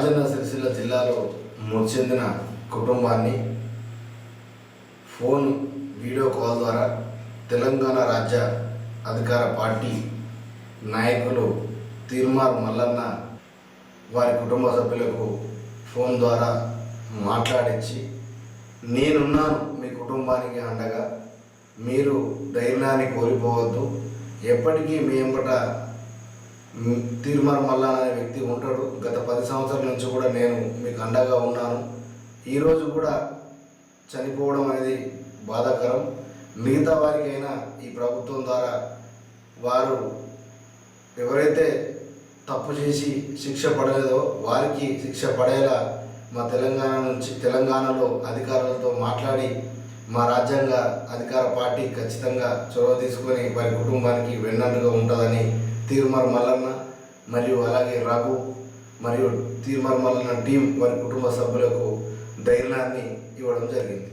రాజన్న సిరిసిల్ల జిల్లాలో మృతి చెందిన కుటుంబాన్ని ఫోన్ వీడియో కాల్ ద్వారా తెలంగాణ రాజ్య అధికార పార్టీ నాయకులు తీర్మార్ మల్లన్న వారి కుటుంబ సభ్యులకు ఫోన్ ద్వారా మాట్లాడించి, నేనున్నాను మీ కుటుంబానికి అండగా, మీరు ధైర్యాన్ని కోల్పోవద్దు, ఎప్పటికీ మీ ఎంబట తీర్మార్ మల్లన్న అనే వ్యక్తి ఉంటాడు, గత 10 సంవత్సరాల నుంచి కూడా నేను మీకు అండగా ఉన్నాను, ఈరోజు కూడా చనిపోవడం అనేది బాధాకరం, మిగతా వారికైనా ఈ ప్రభుత్వం ద్వారా వారు ఎవరైతే తప్పు చేసి శిక్ష పడలేదో వారికి శిక్ష పడేలా మా తెలంగాణలో అధికారులతో మాట్లాడి మా రాజ్యాంగ అధికార పార్టీ ఖచ్చితంగా చొరవ తీసుకొని వారి కుటుంబానికి వెన్నంటుగా ఉంటుందని తీర్మార్ మల్లన్న మరియు అలాగే రఘు మరియు తీర్మార్ మల్లన్న టీం వారి కుటుంబ సభ్యులకు ధైర్యాన్ని ఇవ్వడం జరిగింది.